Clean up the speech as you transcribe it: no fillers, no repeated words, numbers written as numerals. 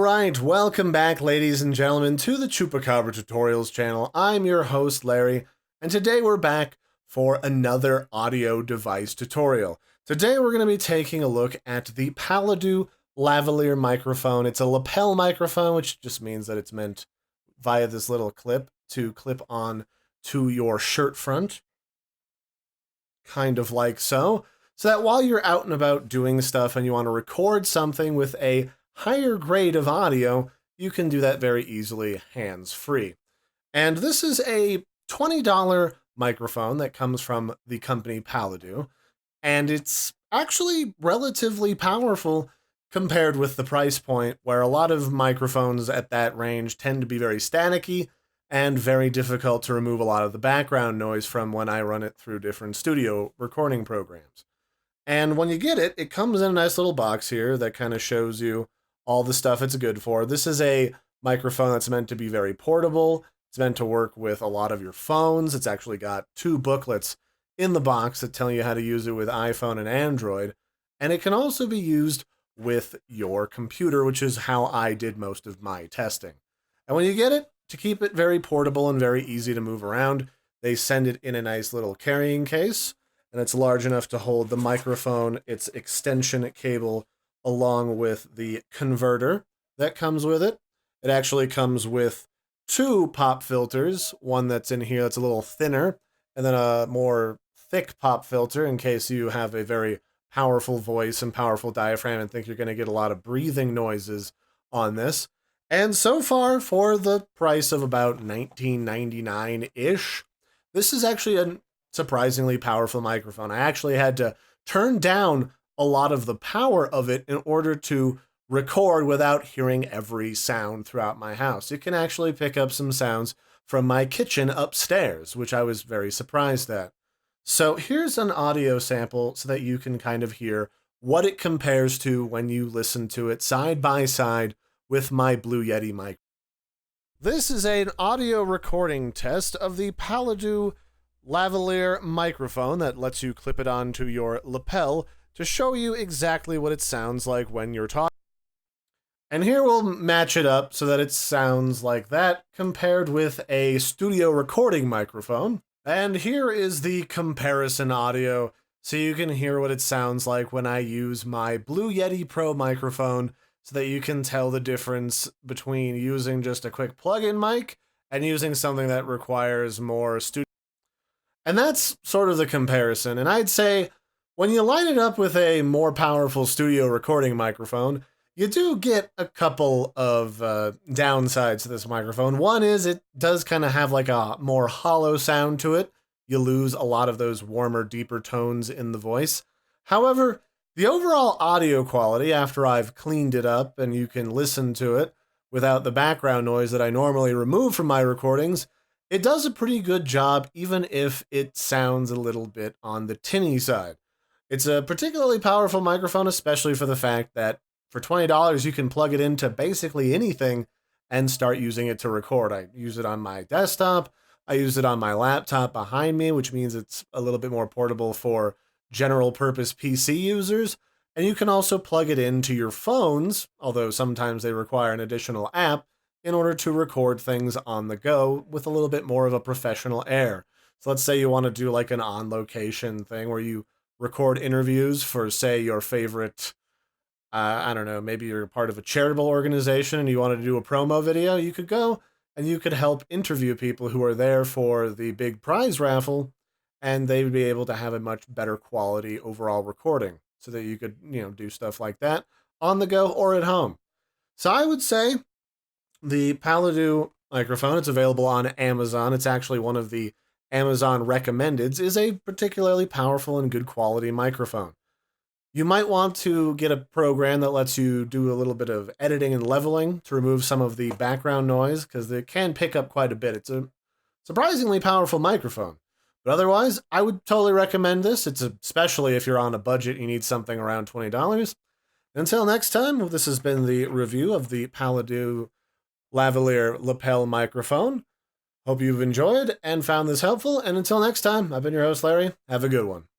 Alright, welcome back ladies and gentlemen to the Chupacabra tutorials channel. I'm your host Larry, and today we're back for another audio device tutorial. Today we're going to be taking a look at the Paladou Lavalier microphone. It's a lapel microphone, which just means that it's meant via this little clip to clip on to your shirt front. Kind of like so. So that while you're out and about doing stuff and you want to record something with a higher grade of audio, you can do that very easily hands-free. And this is a $20 microphone that comes from the company Paladou, and it's actually relatively powerful compared with the price point, where a lot of microphones at that range tend to be very staticky and very difficult to remove a lot of the background noise from when I run it through different studio recording programs. And when you get it, it comes in a nice little box here that kind of shows you all the stuff it's good for. This is a microphone that's meant to be very portable. It's meant to work with a lot of your phones. It's actually got 2 booklets in the box that tell you how to use it with iPhone and Android. And it can also be used with your computer, which is how I did most of my testing. And when you get it, to keep it very portable and very easy to move around, they send it in a nice little carrying case, and it's large enough to hold the microphone, its extension cable, along with the converter that comes with it. It actually comes with 2 pop filters, one that's in here that's a little thinner, and then a more thick pop filter in case you have a very powerful voice and powerful diaphragm and think you're going to get a lot of breathing noises on this. And so far, for the price of about $19.99-ish, this is actually a surprisingly powerful microphone. I actually had to turn down a lot of the power of it in order to record without hearing every sound throughout my house. It can actually pick up some sounds from my kitchen upstairs, which I was very surprised at. So here's an audio sample so that you can kind of hear what it compares to when you listen to it side by side with my Blue Yeti mic. This is an audio recording test of the Paladou Lavalier microphone that lets you clip it onto your lapel to show you exactly what it sounds like when you're talking. And here we'll match it up so that it sounds like that compared with a studio recording microphone. And here is the comparison audio so you can hear what it sounds like when I use my Blue Yeti Pro microphone, so that you can tell the difference between using just a quick plug-in mic and using something that requires more studio. And that's sort of the comparison. And I'd say when you line it up with a more powerful studio recording microphone, you do get a couple of downsides to this microphone. One is it does kind of have like a more hollow sound to it. You lose a lot of those warmer, deeper tones in the voice. However, the overall audio quality, after I've cleaned it up and you can listen to it without the background noise that I normally remove from my recordings, it does a pretty good job, even if it sounds a little bit on the tinny side. It's a particularly powerful microphone, especially for the fact that for $20 you can plug it into basically anything and start using it to record. I use it on my desktop, I use it on my laptop behind me, which means it's a little bit more portable for general purpose PC users. And you can also plug it into your phones, although sometimes they require an additional app, in order to record things on the go with a little bit more of a professional air. So let's say you want to do like an on-location thing where you record interviews for, say, your favorite, I don't know, maybe you're part of a charitable organization and you wanted to do a promo video, you could go and you could help interview people who are there for the big prize raffle, and they would be able to have a much better quality overall recording so that you could, do stuff like that on the go or at home. So I would say the Paladou microphone, it's available on Amazon. It's actually one of the Amazon recommendeds, is a particularly powerful and good quality microphone. You might want to get a program that lets you do a little bit of editing and leveling to remove some of the background noise, because it can pick up quite a bit. It's a surprisingly powerful microphone. But otherwise, I would totally recommend this. It's especially if you're on a budget, you need something around $20. Until next time, this has been the review of the Paladou Lavalier Lapel microphone. Hope you've enjoyed and found this helpful. And until next time, I've been your host, Larry. Have a good one.